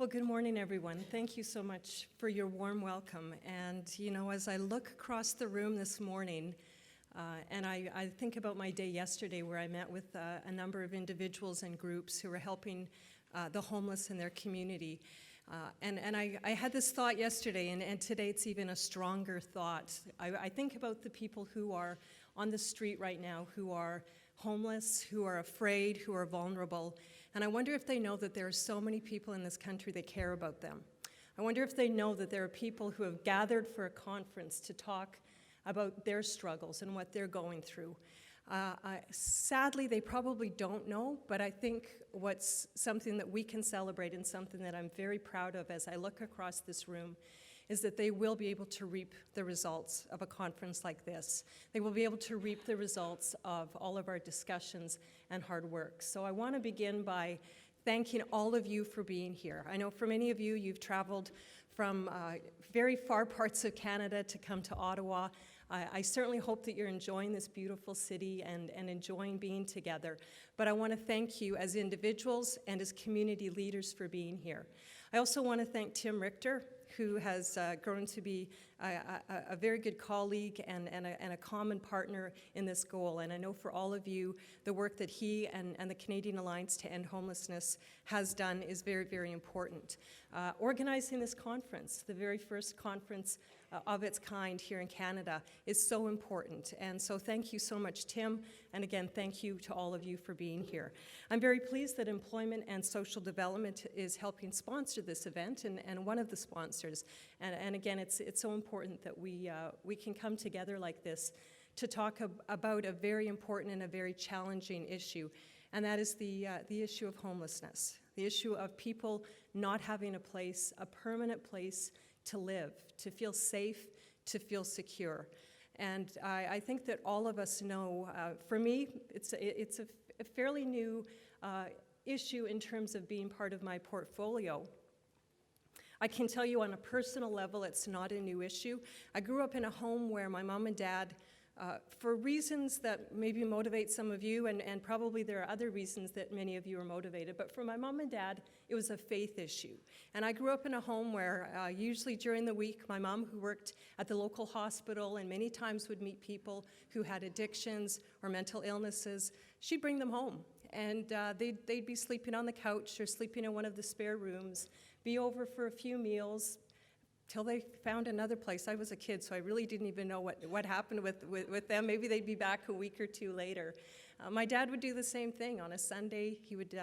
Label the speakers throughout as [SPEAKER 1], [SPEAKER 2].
[SPEAKER 1] Well, good morning, everyone. Thank you so much for your warm welcome. And, you know, as I look across the room this morning, and I think about my day yesterday where I met with a number of individuals and groups who were helping the homeless in their community. And I had this thought yesterday, and today it's even a stronger thought. I think about the people who are on the street right now, who are homeless, who are afraid, who are vulnerable. And I wonder if they know that there are so many people in this country that care about them. I wonder if they know that there are people who have gathered for a conference to talk about their struggles and what they're going through. Sadly, they probably don't know, but I think what's something that we can celebrate and something that I'm very proud of as I look across this room is that they will be able to reap the results of a conference like this. They will be able to reap the results of all of our discussions and hard work. So I want to begin by thanking all of you for being here. I know for many of you, you've traveled from very far parts of Canada to come to Ottawa. I certainly hope that you're enjoying this beautiful city and enjoying being together. But I want to thank you as individuals and as community leaders for being here. I also want to thank Tim Richter, who has grown to be a very good colleague and a common partner in this goal. And I know for all of you, the work that he and the Canadian Alliance to End Homelessness has done is very, very important. Organizing this conference, the very first conference of its kind here in Canada, is so important. And so thank you so much, Tim. And again, thank you to all of you for being here. I'm very pleased that Employment and Social Development is helping sponsor this event and one of the sponsors. And again, it's so important that we can come together like this to talk about a very important and a very challenging issue. And that is the issue of homelessness, the issue of people not having a place, a permanent place to live, to feel safe, to feel secure. And I think that all of us know, for me, it's a fairly new issue in terms of being part of my portfolio. I can tell you on a personal level, it's not a new issue. I grew up in a home where my mom and dad, for reasons that maybe motivate some of you, and probably there are other reasons that many of you are motivated, but for my mom and dad, it was a faith issue. And I grew up in a home where usually during the week, my mom, who worked at the local hospital and many times would meet people who had addictions or mental illnesses, she'd bring them home. And they'd be sleeping on the couch or sleeping in one of the spare rooms, be over for a few meals, till they found another place. I was a kid, so I really didn't even know what happened with them. Maybe they'd be back a week or two later. My dad would do the same thing. On a Sunday, he would,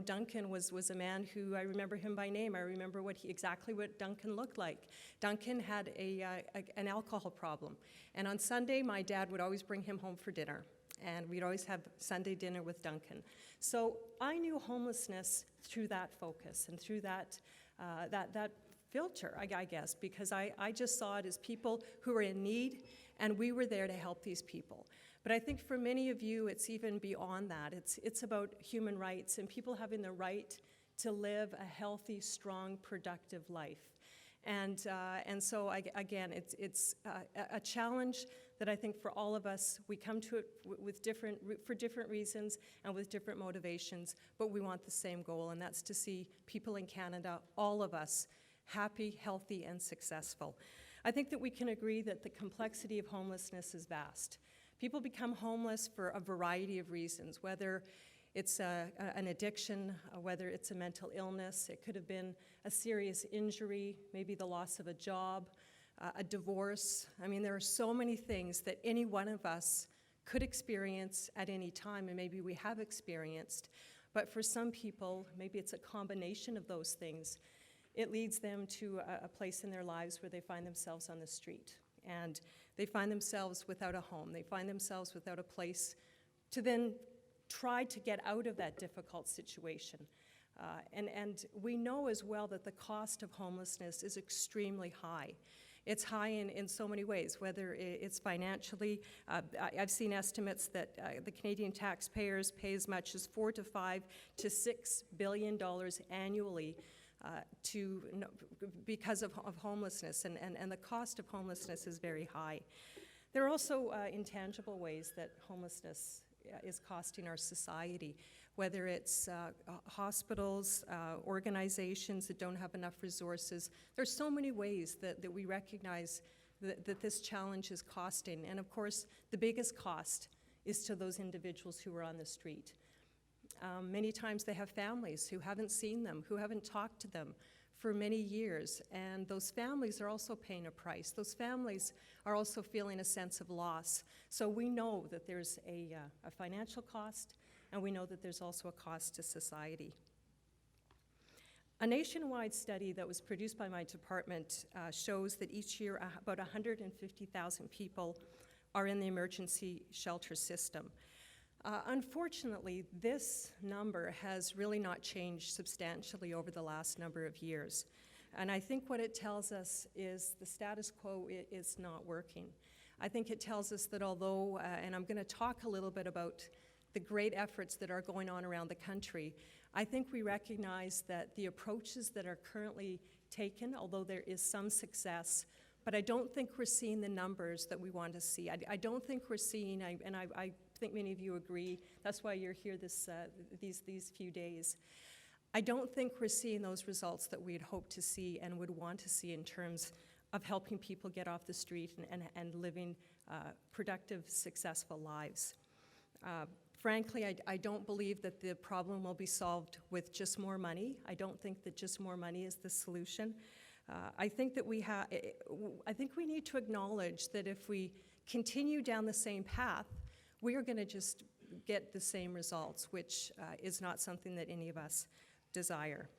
[SPEAKER 1] Duncan was a man who, I remember him by name. I remember exactly what Duncan looked like. Duncan had an alcohol problem. And on Sunday, my dad would always bring him home for dinner. And we'd always have Sunday dinner with Duncan. So I knew homelessness through that focus and through that filter, I guess, because I just saw it as people who were in need, and we were there to help these people. But I think for many of you, it's even beyond that. It's about human rights and people having the right to live a healthy, strong, productive life. And so, again, it's a challenge that I think for all of us, we come to it for different reasons and with different motivations, but we want the same goal, and that's to see people in Canada, all of us, happy, healthy, and successful. I think that we can agree that the complexity of homelessness is vast. People become homeless for a variety of reasons, whether it's an addiction, whether it's a mental illness. It could have been a serious injury, maybe the loss of a job, a divorce. I mean, there are so many things that any one of us could experience at any time, and maybe we have experienced. But for some people, maybe it's a combination of those things. It leads them to a place in their lives where they find themselves on the street, and they find themselves without a home. They find themselves without a place to then try to get out of that difficult situation. And we know as well that the cost of homelessness is extremely high. It's high in so many ways, whether it's financially. I've seen estimates that the Canadian taxpayers pay as much as $4 to $5 to $6 billion annually because of homelessness, and the cost of homelessness is very high. There are also intangible ways that homelessness is costing our society. whether it's hospitals, organizations that don't have enough resources. There's so many ways that we recognize that this challenge is costing. And of course, the biggest cost is to those individuals who are on the street. Many times they have families who haven't seen them, who haven't talked to them for many years, and those families are also paying a price. Those families are also feeling a sense of loss. So we know that there's a financial cost, and we know that there's also a cost to society. A nationwide study that was produced by my department shows that each year about 150,000 people are in the emergency shelter system. Unfortunately, this number has really not changed substantially over the last number of years. And I think what it tells us is the status quo is not working. I think it tells us that although, and I'm going to talk a little bit about the great efforts that are going on around the country, I think we recognize that the approaches that are currently taken, although there is some success, but I don't think we're seeing the numbers that we want to see. I don't think we're seeing, and I think many of you agree, that's why you're here these few days. I don't think we're seeing those results that we'd hope to see and would want to see in terms of helping people get off the street and living productive, successful lives. Frankly, I don't believe that the problem will be solved with just more money. I don't think that just more money is the solution. I think that I think we need to acknowledge that if we continue down the same path, we are going to just get the same results, which is not something that any of us desire.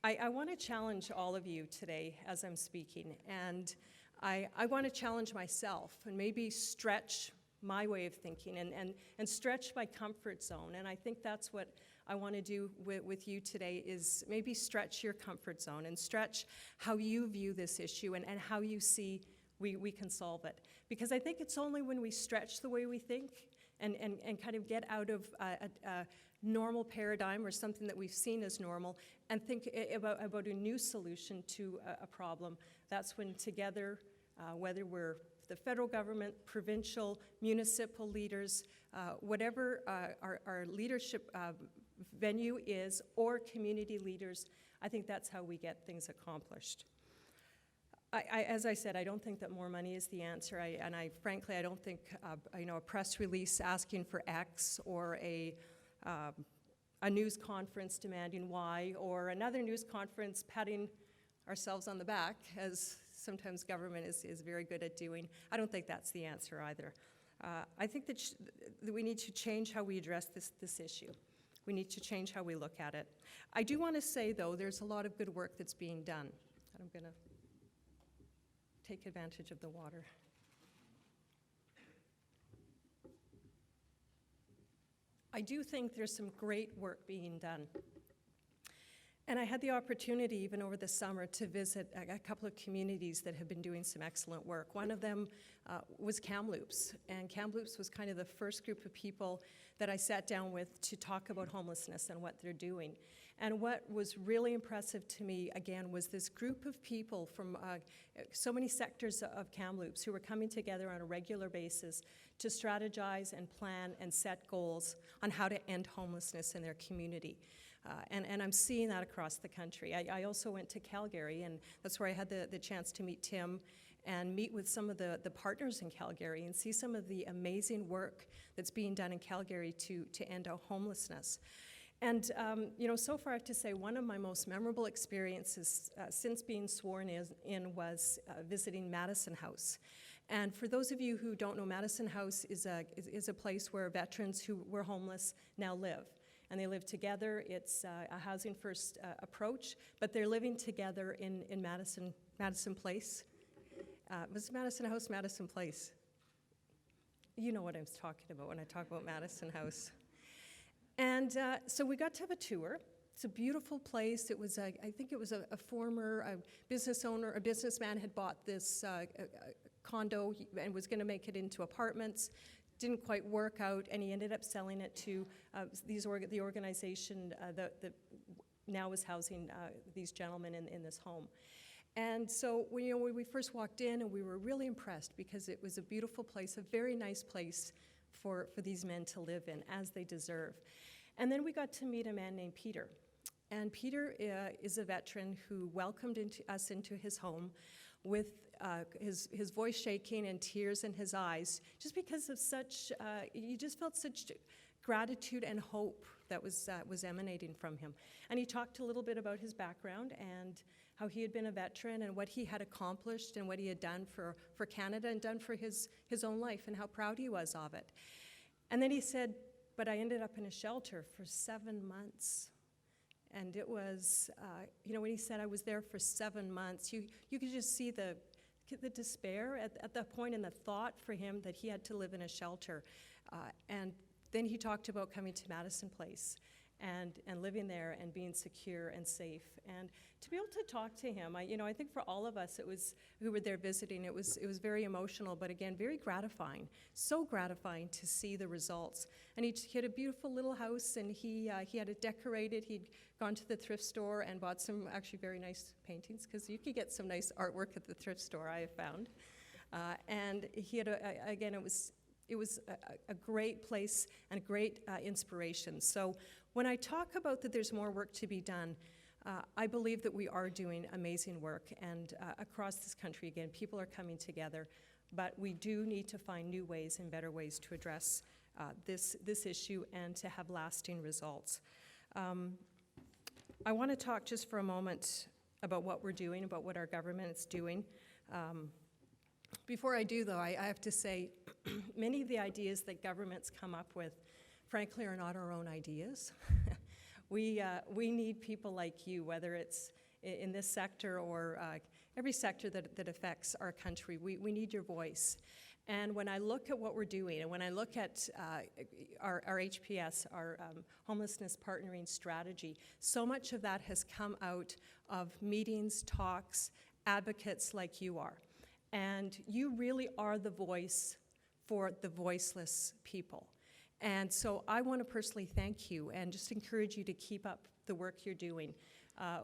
[SPEAKER 1] I want to challenge all of you today as I'm speaking, and I want to challenge myself and maybe stretch my way of thinking and stretch my comfort zone. And I think that's what I want to do with you today, is maybe stretch your comfort zone and stretch how you view this issue and how you see we can solve it. Because I think it's only when we stretch the way we think and kind of get out of a normal paradigm or something that we've seen as normal and think about a new solution to a problem, that's when together, whether we're the federal government, provincial, municipal leaders, whatever our leadership venue is, or community leaders, I think that's how we get things accomplished. As I said, I don't think that more money is the answer, frankly, I don't think a press release asking for X or a news conference demanding Y, or another news conference patting ourselves on the back, as sometimes government is very good at doing. I don't think that's the answer either. I think that we need to change how we address this issue. We need to change how we look at it. I do want to say, though, there's a lot of good work that's being done. I'm going to take advantage of the water. I do think there's some great work being done. And I had the opportunity, even over the summer, to visit a couple of communities that have been doing some excellent work. One of them was Kamloops, and Kamloops was kind of the first group of people that I sat down with to talk about homelessness and what they're doing. And what was really impressive to me, again, was this group of people from so many sectors of Kamloops who were coming together on a regular basis to strategize and plan and set goals on how to end homelessness in their community. And I'm seeing that across the country. I also went to Calgary, and that's where I had the chance to meet Tim and meet with some of the partners in Calgary and see some of the amazing work that's being done in Calgary to end homelessness. And so far I have to say one of my most memorable experiences since being sworn in was visiting Madison House. And for those of you who don't know, Madison House is a place where veterans who were homeless now live. And they live together. It's a housing first approach, but they're living together in Madison Place. Was Madison House Madison Place? You know what I'm talking about when I talk about Madison House. And so we got to have a tour. It's a beautiful place. It was, I think it was a former business owner, a businessman had bought this condo and was going to make it into apartments. Didn't quite work out, and he ended up selling it to the organization that now is housing these gentlemen in this home. And so when we first walked in, and we were really impressed because it was a beautiful place, a very nice place, for these men to live in, as they deserve. And then we got to meet a man named Peter. And Peter is a veteran who welcomed us into his home with his voice shaking and tears in his eyes, just because of you just felt such gratitude and hope that was emanating from him. And he talked a little bit about his background and how he had been a veteran and what he had accomplished and what he had done for Canada and done for his own life and how proud he was of it. And then he said, but I ended up in a shelter for 7 months. And it was, when he said I was there for 7 months, you could just see the despair at that point and the thought for him that he had to live in a shelter. And then he talked about coming to Madison Place and living there and being secure and safe. And to be able to talk to him, I think for all of us who were there visiting, it was very emotional, but again, very gratifying. So gratifying to see the results. And he had a beautiful little house, and he had it decorated. He'd gone to the thrift store and bought some actually very nice paintings, because you could get some nice artwork at the thrift store, I have found. And he had, it was a great place and a great inspiration. So when I talk about that there's more work to be done, I believe that we are doing amazing work, and across this country, again, people are coming together, but we do need to find new ways and better ways to address this issue and to have lasting results. I want to talk just for a moment about what we're doing, about what our government is doing. Before I do, though, I have to say, many of the ideas that governments come up with, frankly, are not our own ideas. We need people like you, whether it's in this sector or every sector that affects our country. We need your voice. And when I look at what we're doing, and when I look at our HPS, our homelessness partnering strategy, so much of that has come out of meetings, talks, advocates like you are. And you really are the voice for the voiceless people. And so I want to personally thank you and just encourage you to keep up the work you're doing.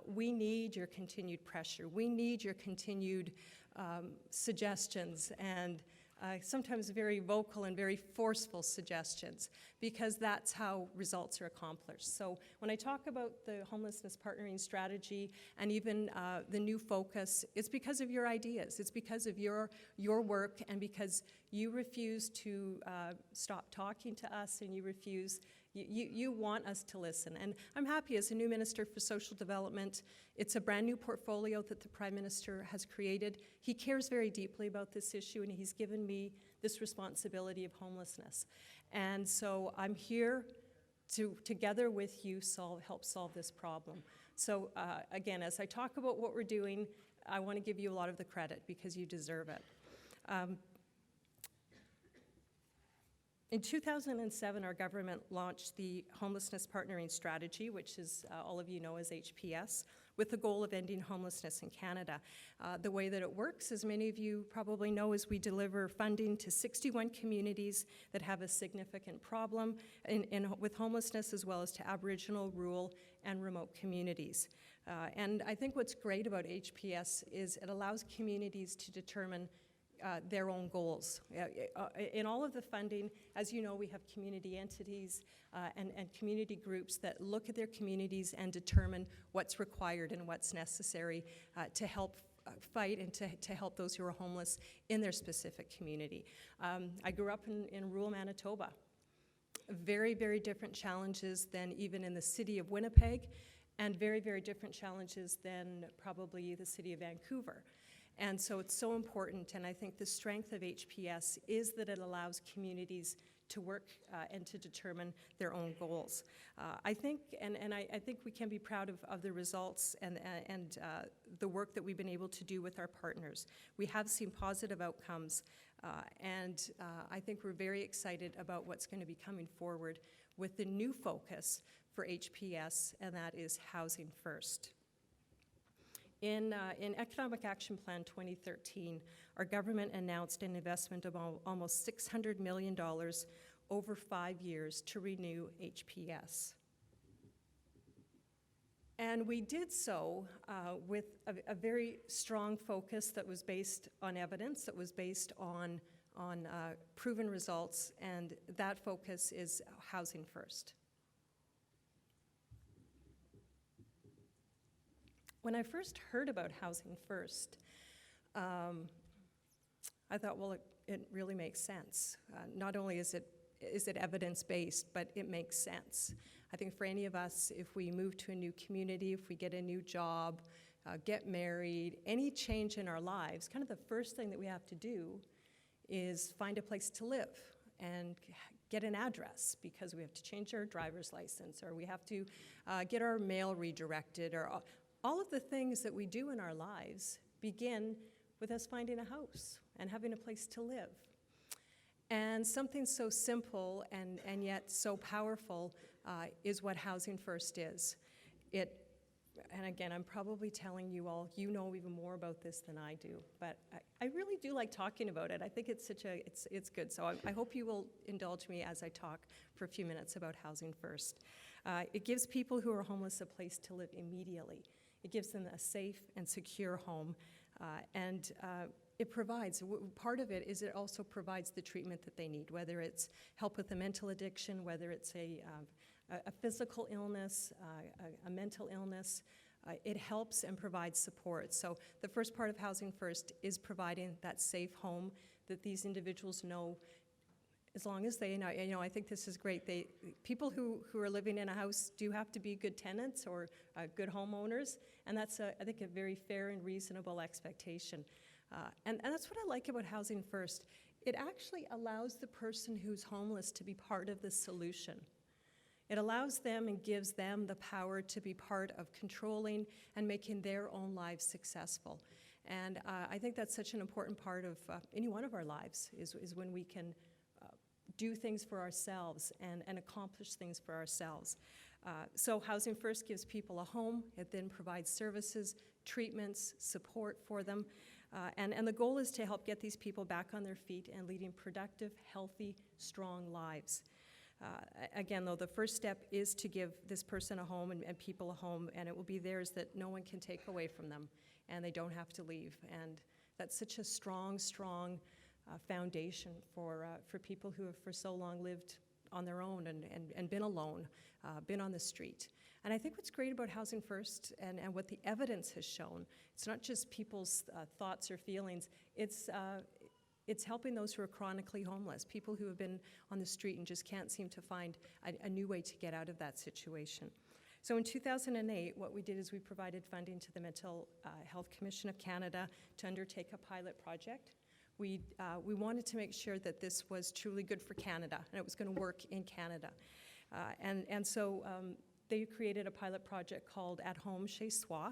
[SPEAKER 1] We need your continued pressure. We need your continued suggestions and sometimes very vocal and very forceful suggestions, because that's how results are accomplished. So when I talk about the homelessness partnering strategy and even the new focus, it's because of your ideas. It's because of your work, and because you refuse to stop talking to us, and you want us to listen. And I'm happy, as a new Minister for Social Development, it's a brand new portfolio that the Prime Minister has created. He cares very deeply about this issue, and he's given me this responsibility of homelessness. And so I'm here to, together with you, help solve this problem. So again, as I talk about what we're doing, I want to give you a lot of the credit, because you deserve it. In 2007, our government launched the Homelessness Partnering Strategy, which is all of you know as HPS, with the goal of ending homelessness in Canada. The way that it works, as many of you probably know, is we deliver funding to 61 communities that have a significant problem with homelessness, as well as to Aboriginal, rural, and remote communities. And I think what's great about HPS is it allows communities to determine their own goals. In all of the funding, as you know, we have community entities and community groups that look at their communities and determine what's required and what's necessary to help fight and to help those who are homeless in their specific community. I grew up in rural Manitoba. Very, very different challenges than even in the city of Winnipeg, and very, very different challenges than probably the city of Vancouver. And so it's so important, and I think the strength of HPS is that it allows communities to work and to determine their own goals. I think we can be proud of the results and the work that we've been able to do with our partners. We have seen positive outcomes, and I think we're very excited about what's going to be coming forward with the new focus for HPS, and that is housing first. In Economic Action Plan 2013, our government announced an investment of almost $600 million over 5 years to renew HPS. And we did so with a very strong focus that was based on evidence, that was based on on proven results, and that focus is housing first. When I first heard about housing first, I thought, well, it really makes sense. Not only is it evidence-based, but it makes sense. I think for any of us, if we move to a new community, if we get a new job, get married, any change in our lives, kind of the first thing that we have to do is find a place to live and get an address, because we have to change our driver's license, or we have to get our mail redirected, or all of the things that we do in our lives begin with us finding a house and having a place to live. And something so simple and yet so powerful is what Housing First is. And again, I'm probably telling you all, you know even more about this than I do, but I really do like talking about it. I think it's good. So I hope you will indulge me as I talk for a few minutes about Housing First. It gives people who are homeless a place to live immediately. It gives them a safe and secure home, and it provides, part of it is it also provides the treatment that they need, whether it's help with a mental addiction, whether it's a physical illness, a mental illness. It helps and provides support. So the first part of Housing First is providing that safe home that these individuals know, as long as they, I think this is great. People who are living in a house do have to be good tenants or good homeowners, and that's, I think, a very fair and reasonable expectation. And that's what I like about Housing First. It actually allows the person who's homeless to be part of the solution. It allows them and gives them the power to be part of controlling and making their own lives successful. And I think that's such an important part of any one of our lives, is when we can do things for ourselves and accomplish things for ourselves. So Housing First gives people a home. It then provides services, treatments, support for them. And the goal is to help get these people back on their feet and leading productive, healthy, strong lives. Again, though, the first step is to give this person a home and people a home, and it will be theirs that no one can take away from them, and they don't have to leave. And that's such a strong foundation for people who have for so long lived on their own and been alone, been on the street. And I think what's great about Housing First and what the evidence has shown, it's not just people's thoughts or feelings, it's helping those who are chronically homeless, people who have been on the street and just can't seem to find a new way to get out of that situation. So in 2008, what we did is we provided funding to the Mental Health Commission of Canada to undertake a pilot project. We wanted to make sure that this was truly good for Canada and it was going to work in Canada. And so they created a pilot project called At Home Chez Soi.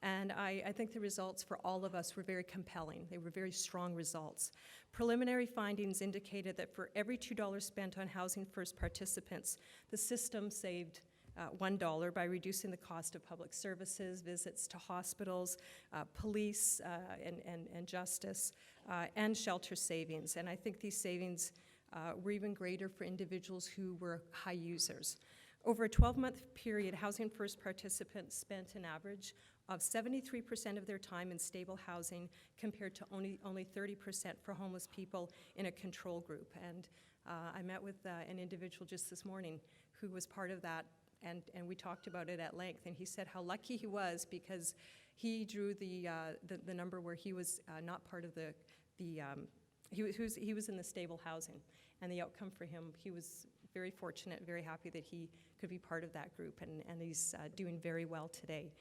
[SPEAKER 1] And I think the results for all of us were very compelling. They were very strong results. Preliminary findings indicated that for every $2 spent on Housing First participants, the system saved $1 by reducing the cost of public services, visits to hospitals, police and justice, and shelter savings. And I think these savings were even greater for individuals who were high users. Over a 12-month period, Housing First participants spent an average of 73% of their time in stable housing, compared to only 30% for homeless people in a control group. And I met with an individual just this morning who was part of that, and we talked about it at length. And he said how lucky he was because he drew the number where he was not part of he was in the stable housing, and the outcome for him, he was very fortunate, very happy that he could be part of that group, and he's doing very well today.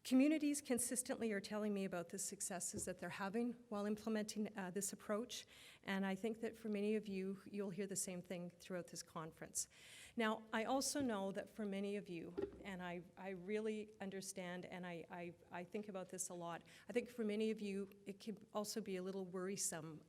[SPEAKER 1] Communities consistently are telling me about the successes that they're having while implementing this approach, and I think that for many of you, you'll hear the same thing throughout this conference. Now, I also know that for many of you, and I really understand, and I think about this a lot, I think for many of you, it can also be a little worrisome.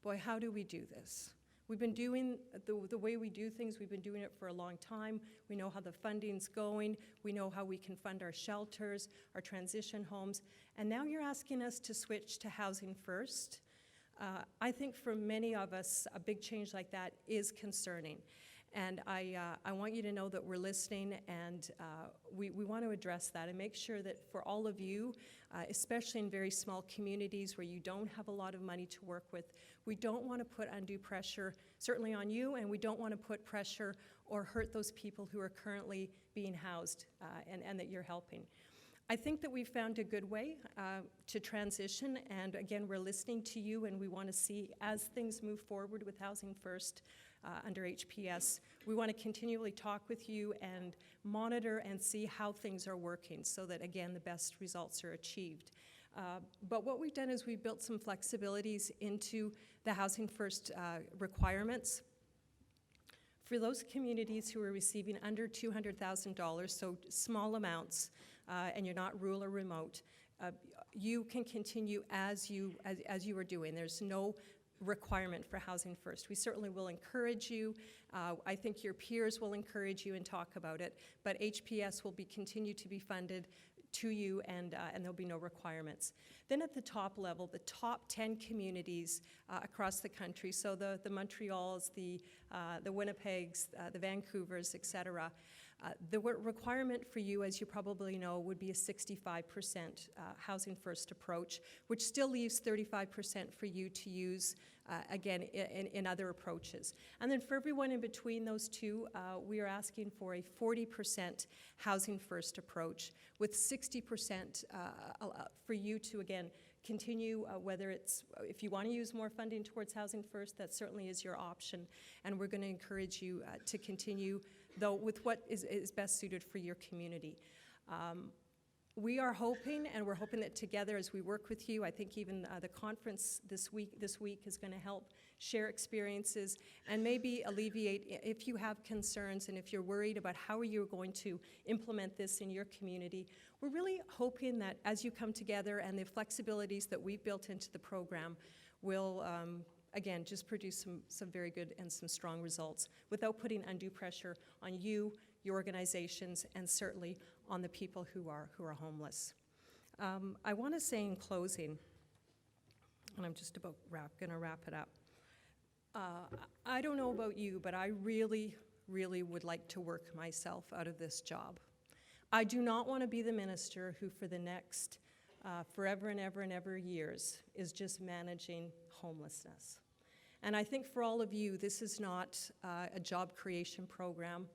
[SPEAKER 1] Boy, how do we do this? We've been doing the way we do things, we've been doing it for a long time. We know how the funding's going. We know how we can fund our shelters, our transition homes. And now you're asking us to switch to Housing First. I think for many of us, a big change like that is concerning. And I want you to know that we're listening, and we want to address that and make sure that for all of you, especially in very small communities where you don't have a lot of money to work with, we don't want to put undue pressure, certainly on you, and we don't want to put pressure or hurt those people who are currently being housed and that you're helping. I think that we've found a good way to transition, and again, we're listening to you, and we want to see, as things move forward with Housing First under HPS, we want to continually talk with you and monitor and see how things are working so that, again, the best results are achieved. But what we've done is we've built some flexibilities into the Housing First requirements. For those communities who are receiving under $200,000, so small amounts, and you're not rural or remote, you can continue as you are doing. There's no requirement for Housing First. We certainly will encourage you. I think your peers will encourage you and talk about it, but HPS will continue to be funded to you, and there'll be no requirements. Then at the top level, the top 10 communities across the country, so the Montreals, the Winnipegs, the Vancouvers, et cetera, the requirement for you, as you probably know, would be a 65% Housing First approach, which still leaves 35% for you to use, again, in other approaches. And then for everyone in between those two, we are asking for a 40% Housing First approach, with 60% for you to, again, continue, whether it's, if you want to use more funding towards Housing First, that certainly is your option, and we're going to encourage you to continue, though, with what is best suited for your community. We are hoping, and we're hoping that together as we work with you, I think even the conference this week is going to help share experiences and maybe alleviate, if you have concerns and if you're worried about how you're going to implement this in your community. We're really hoping that as you come together and the flexibilities that we've built into the program will, again, just produce some very good and some strong results without putting undue pressure on you, your organizations, and certainly on the people who are homeless. I want to say in closing, and I'm just about going to wrap it up. I don't know about you, but I really, really would like to work myself out of this job. I do not want to be the minister who for the next forever and ever and ever years is just managing homelessness. And I think for all of you, this is not a job creation program.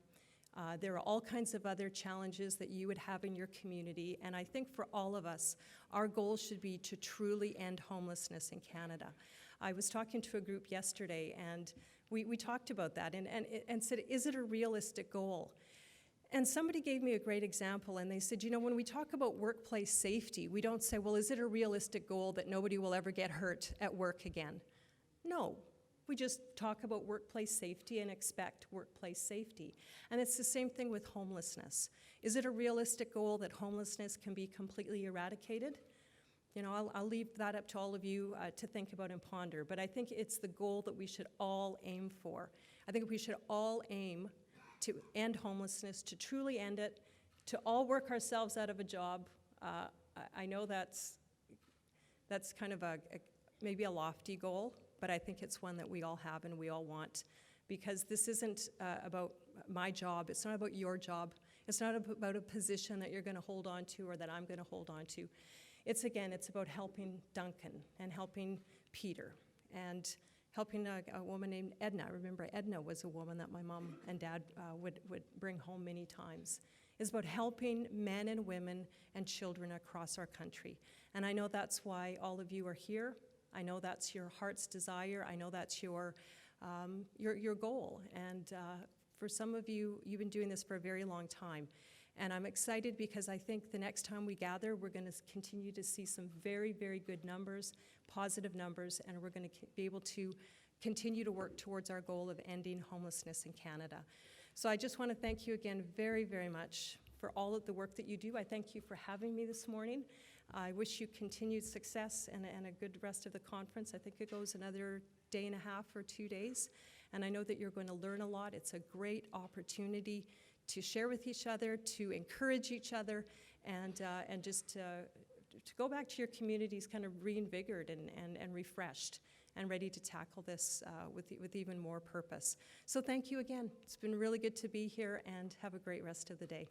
[SPEAKER 1] There are all kinds of other challenges that you would have in your community, and I think for all of us, our goal should be to truly end homelessness in Canada. I was talking to a group yesterday, and we talked about that and said, is it a realistic goal? And somebody gave me a great example, and they said, you know, when we talk about workplace safety, we don't say, well, is it a realistic goal that nobody will ever get hurt at work again? No. We just talk about workplace safety and expect workplace safety. And it's the same thing with homelessness. Is it a realistic goal that homelessness can be completely eradicated? You know, I'll leave that up to all of you to think about and ponder, but I think it's the goal that we should all aim for. I think we should all aim to end homelessness, to truly end it, to all work ourselves out of a job. I know that's kind of maybe a lofty goal, but I think it's one that we all have and we all want, because this isn't about my job. It's not about your job. It's not about a position that you're going to hold on to or that I'm going to hold on to. It's about helping Duncan and helping Peter and helping a woman named Edna. I remember Edna was a woman that my mom and dad would bring home many times. It's about helping men and women and children across our country. And I know that's why all of you are here. I know that's your heart's desire. I know that's your goal. And for some of you, you've been doing this for a very long time. And I'm excited because I think the next time we gather, we're going to continue to see some very, very good numbers, positive numbers, and we're going to be able to continue to work towards our goal of ending homelessness in Canada. So I just want to thank you again very, very much for all of the work that you do. I thank you for having me this morning. I wish you continued success and a good rest of the conference. I think it goes another day and a half or 2 days, and I know that you're going to learn a lot. It's a great opportunity to share with each other, to encourage each other, and just to go back to your communities kind of reinvigorated and refreshed and ready to tackle this with even more purpose. So thank you again. It's been really good to be here, and have a great rest of the day.